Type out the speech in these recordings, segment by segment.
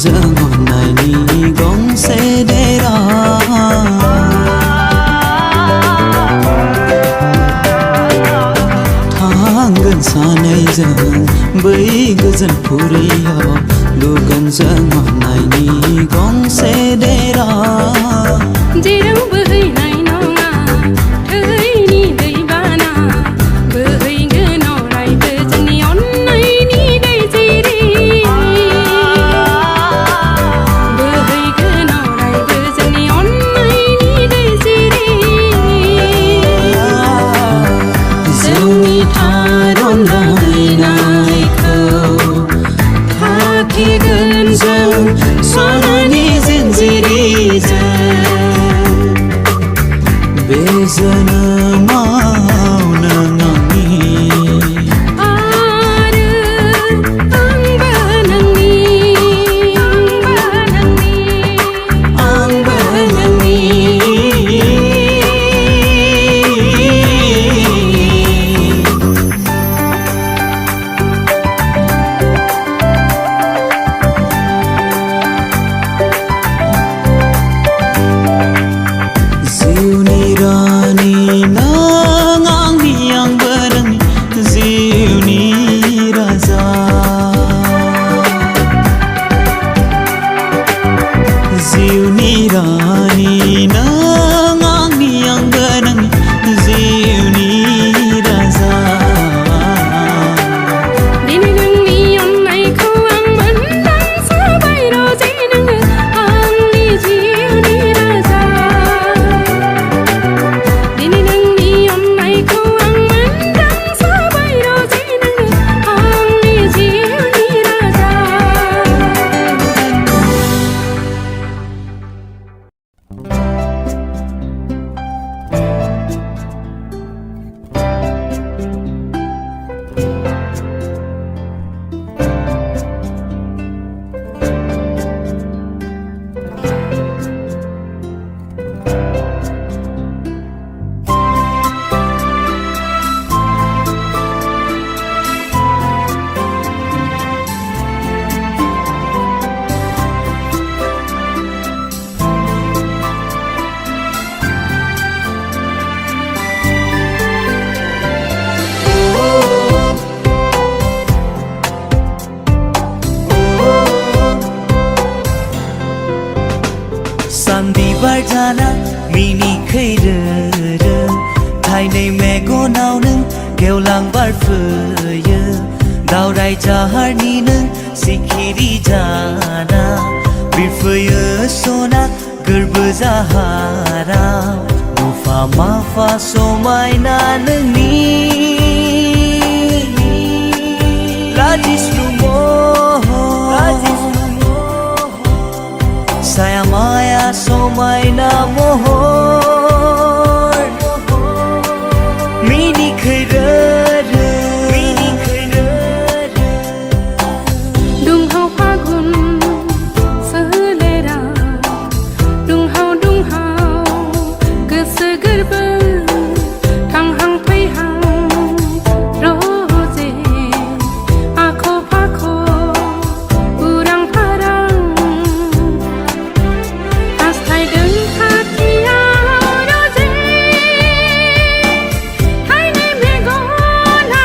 जों अन्नायनि गंसे देरा थांगोन सानैजों बै गोजोन फुरियाव लुगोन जों अन्नायनि गंसे देरा जेराव बोहैनाय नङा थैनि दैबाना बोहैगोन अरायबो जोंनि अन्नायनि दै जिरि बोहैगोन अरायबो जोंनि अन्नायनि दै जिरि जोंनि थार अनलायनायखौ थाखिगोन जों सनानि जिनजिरिजों बे जोनोमाव नों आंनि आरो आंबो नोंनि आंबो नोंनि जिउनि रानि नों आंनि आंबो नोंनि जिउनि राजा जिउनि रानि नों आंनि आंबो नोंनि जिउनि राजा दिनै नोंनि अननायखौ आं मोनदांसाबाय रजे नोङो आंनि जिउनि राजा दिनै नोंनि अननायखौ आं मोनदांसाबाय रजे नोङो आंनि जिउनि राजा बिबार जाना मिनिखैरो थाइनै मेगनाव नों गेवलां बारफैयो दावराय जाहारनि नों सिखिरि जाना बिरफैयो सना गोरबो जाहाराव मुफा माफा समायना नोंनि लाजिस्लु महर साया माया समायना महर मिनिखैरो दुंहाव फागुन सोलेरा दुंहाव गोसो गोरबो थांहां फैहां रजे आख' फाख' उरां फारां हास्थायदों खाथियाव रजे थाइनै मेगना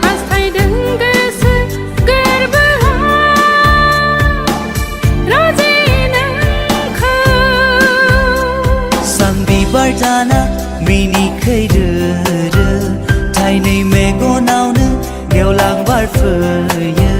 हास्थायदों गोसो गोरबोआव रजे नोंखौ सान बिबार जाना मिनिखैरो थाइनै मेगनावनो गेवलां बारफैयो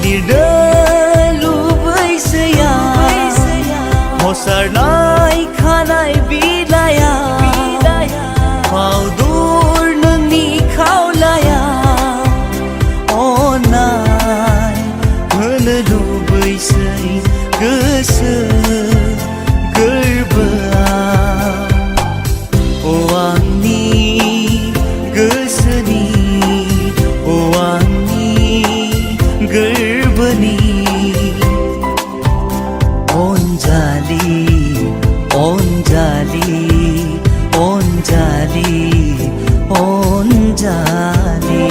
लिरनो लुबैसैया हसारनाय खानाय बिलाया फावदुर नोंनि खावलाया अन्नाय होनो लुबैसै गोसो गोरबोआव ओ आंनि गोसोनि ओ आंनि गोरबोनि अनजालि अनजालि अनजालि अनजालि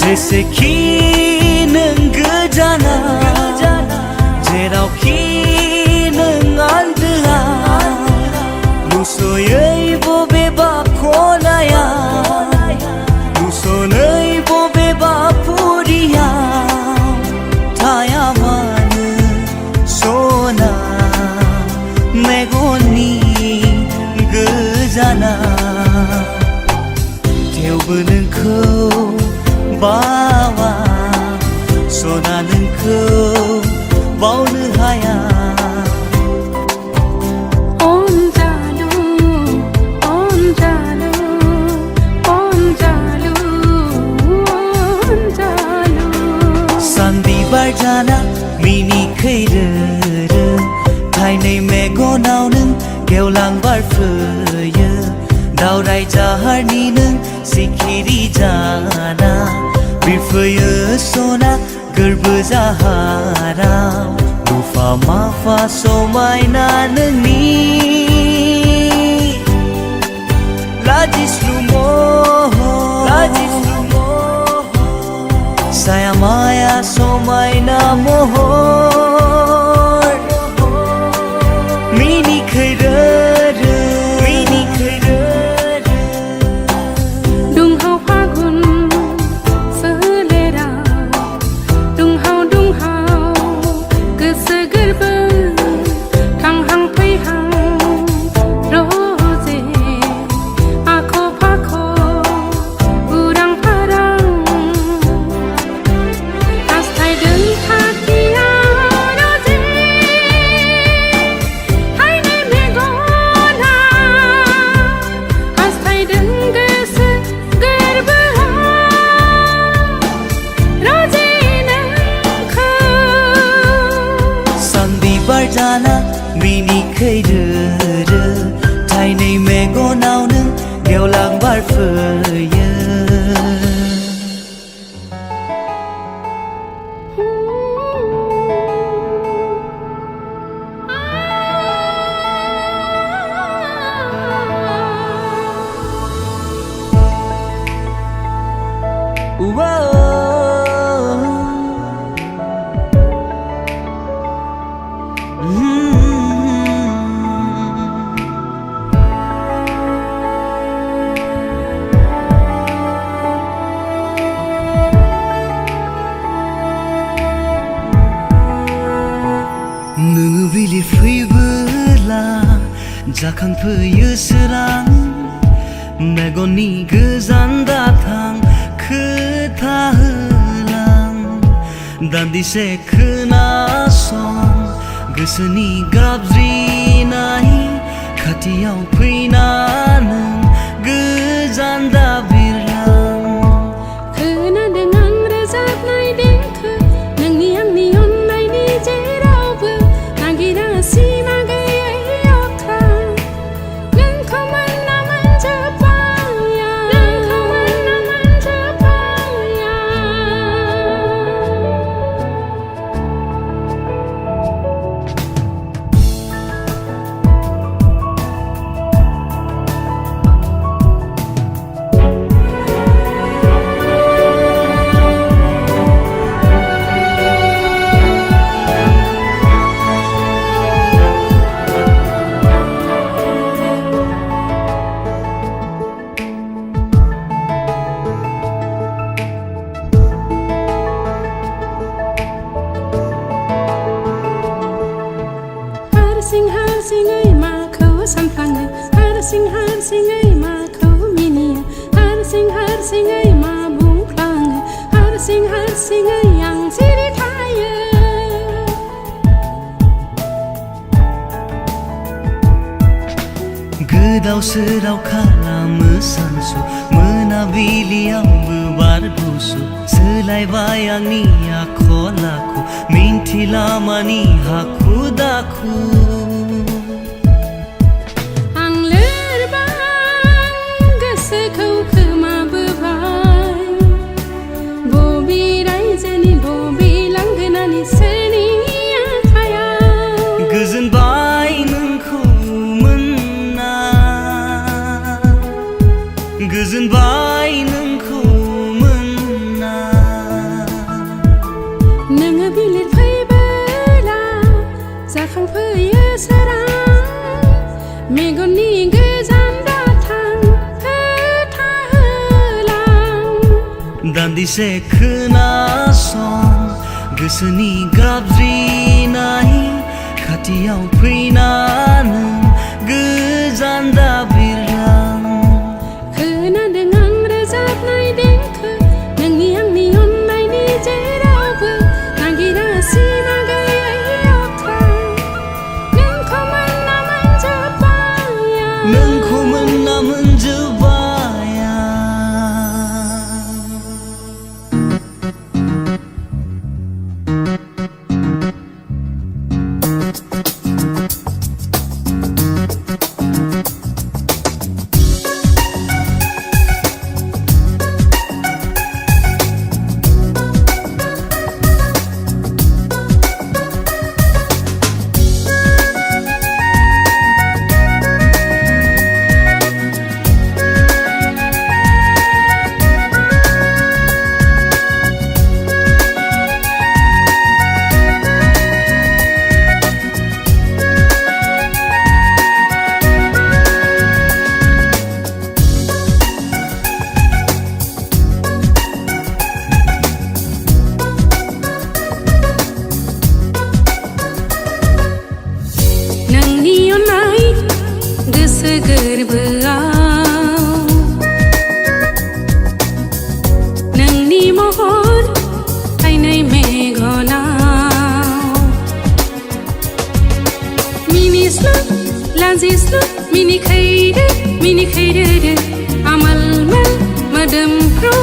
जेसेखि नों जाना जेरावखि नों आन्दोआ नुस'यै बबेबा खनाया नुस'नै बबेबा फुरियाव थाया मानो सना मेगननि गोजाना थेवबो नोंखौ बावा सना नोंखौ बावनो हाया अनजालु अनजालु अनजालु अनजालु सानबिबार जाना मिनिखैरो थाइनै मेगनाव नों गेवलां बारफैयो दावराय जाहारनि नों सिखिरि जाना बिरफैयो सना गोरबो जाहाराव मुफा माफा समायना नोंनि लाजिस्लु साया माया समायना महर मिनिखैरो दुंहाव फागुन सोलेरा दुंहाव दुंहाव गोसो गोरबो थांहां फैहां रजे आख' फाख' उरां फारां हास्थायदों खाथियाव रजे थाइनै मेगना हास्थायदों गोसो सानबिबार जाना मिनिखैरो थाइनै मेगनाव नों गेवलां बारफैयो नोङो बिलिर फैबोला जाखांफैयो सोरां मेगननि गोजान दाथां खोथा होलां दान्दिसे खोनासं गोसोनि गाबज्रिनाय खाथियाव फैना नों गोजान दाबिरलां खोनादों आं रोजाबनाय देंखो नोंनि आंनि अननायनि जेरावबो हारसिङै माखौ सानफ्लाङो हारसिङै माखौ मिनियो हारसिङै मा बुंफ्लाङो हारसिङै आं सिरि थायो गोदाव सोराव खालामो सानसु मोनाबिलियावबो बार गुसु सोलायबाय आंनि आखल आखु मिन्थिला मानि हाखु दाखु आं लोरबां गोसोखौ खोमाबोबाय बबे रायजोनि बबे लांगोनानि सोरनि आखायाव गोजोनबाय नोंखौ मोनना गोजोनबाय नोंखौ मोनना नोङो बिलिर फैबोला जाखांफैयो सोरां मेगननि गोजान दाथां खोथाहोलां दान्दिसे खोनासं गोसोनि गाबज्रिनाय खाथियाव फैना नों गोजान दाबिरलां खोनादों आं रोजाबनाय देंखो नोंनि आंनि अननायनि जेरावबो नागिरासिना गैयै अख्रां नोंखौ मोनना मोनजोब्बाय नोंखौ मोनना मोनजोब्बाय नोंनि अननाय गोसो गोरबोआव नोंनि महर थाइनै मेगनाव मिनिस्लु लाजिस्लु मिनिखैरो आमोलमोल मोदोमफ्रु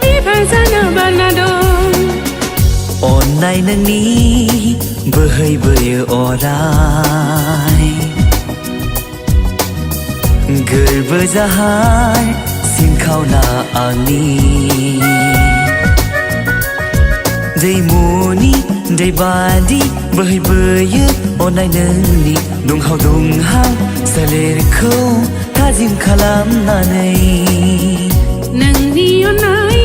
बिबार जानो बारना दं अननाय नोंनि बोहैबोयो अराय गोरबो जाहार सिंखावना आंनि दैमुनि दै बादि बोहैबोयो अननाय नोंनि दुंहाव दुंहाव सोलेरखौ थाजिम खालामनानै नोंनि अननाय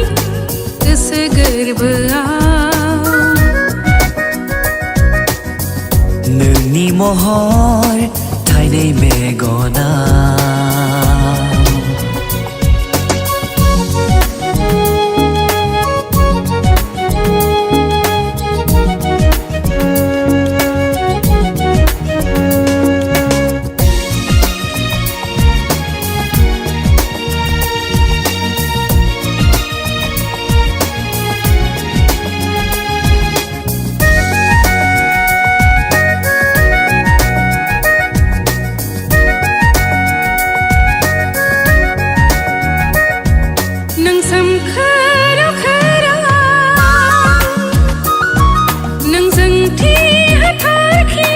गोसो गोरबोआव नोंनि महर थाइनै मेगनाव नों सोमखोराव नों जोंथि हाथरखि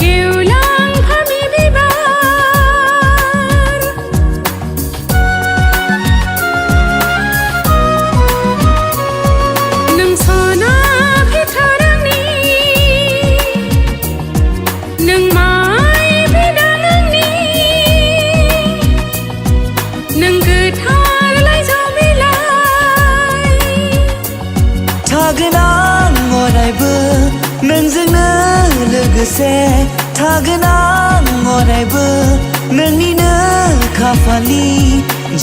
गेवलां फामि बिबार नों सना भितरनि नों माय बिदांनि नों गोथार लाइजौ बिलाइ थागोन आं अरायबो नोंजोंनो लोगोसे थागोन आं अरायबो नोंनिनो खाफालि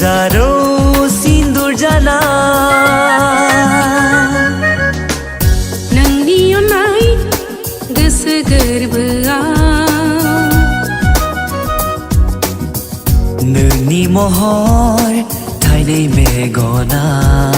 जारौ सिन्दुर जाना नोंनि अननाय गोरबोआव नोंनि महर थाइनै मेगनाव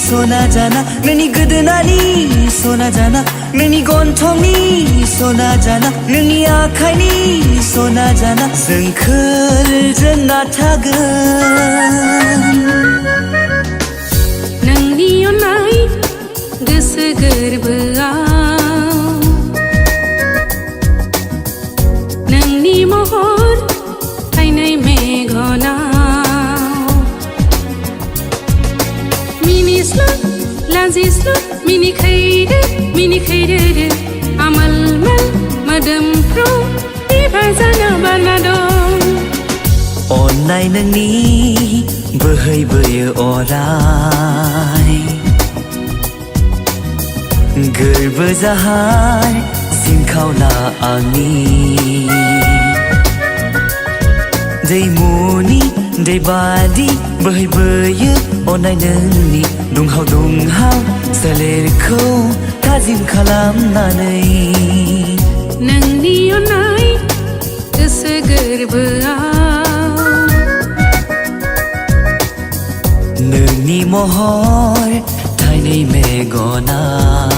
सना जाना नोंनि गोदोनानि सना जाना नोंनि गन्थंनि सना जाना नोंनि आखाइनि सना जाना जोंखोलजों नाथागोन नोंनि अननाय गोसो गोरबोआव नोंनि महर थाइनै मेगनाव लाजिस्लु मिनिखैदो आमोलमोल मोदोमफ्रु बिबार जानो बारना दं अन्नाय नोंनि बोहैबोयो अराय गोरबो जाहार सिनखावना आंनि दैमुनि दैबादि बोहैबोयो अन्नाय नोंनि दुंहाव दुंहाव सोलेरखौ थाजिम खालामनानै नोंनि अननाय गोसो गोरबोआव नोंनि महर थाइनै मेगनाव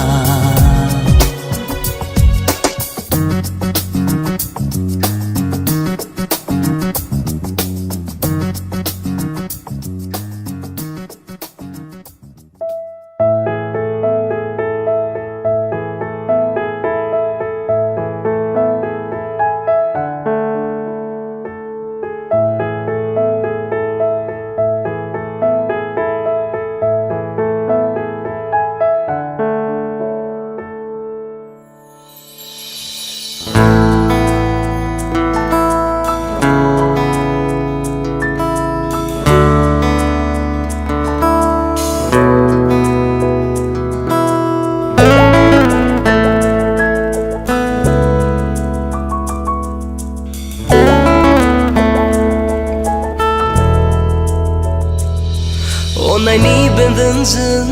Onnaini Bendwngजों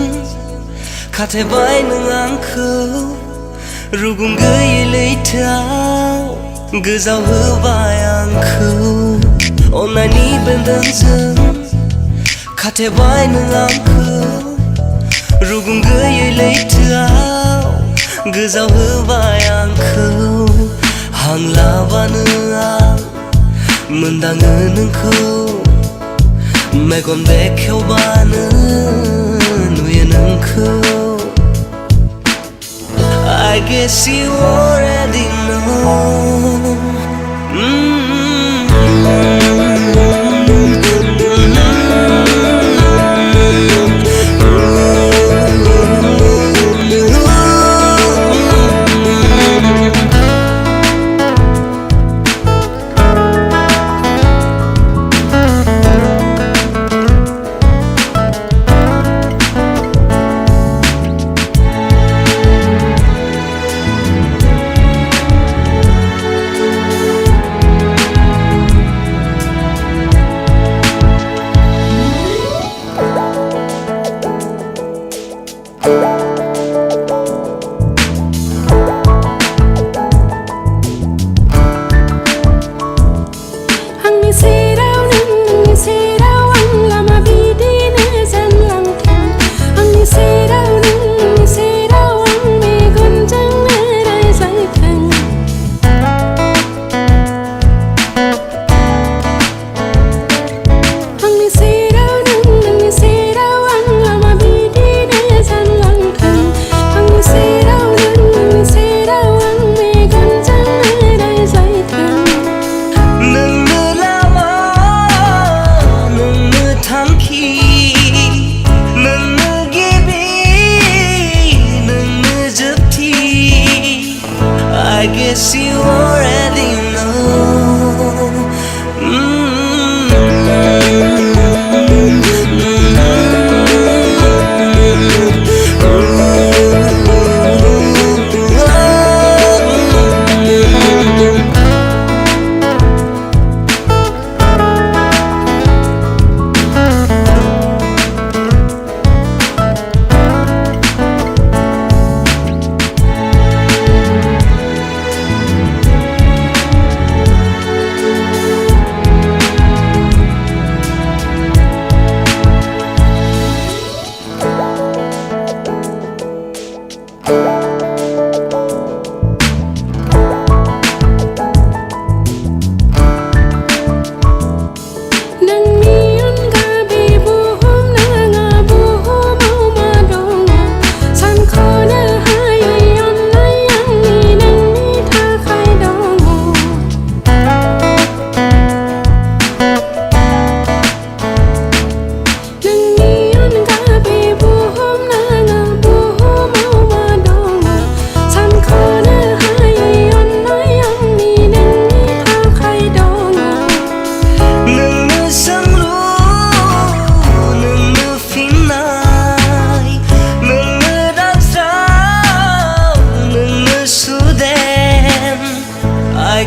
खाथेबाय नों आंखौ रुगुं गैयै लैथोआव गोजाव होबाय आंखौ Onnaini Bendwngजों खाथेबाय नों आंखौ रुगुं गैयै लैथोआव गोजाव होबाय आंखौ हां लाबानो आं मोनदाङो नोंखौ मेगन बेखेवबानो नुयो नोंखौ I guess you already know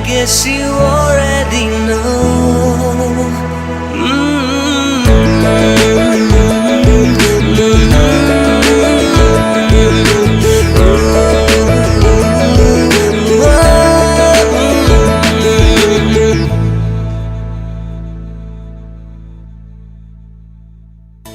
guess you already know.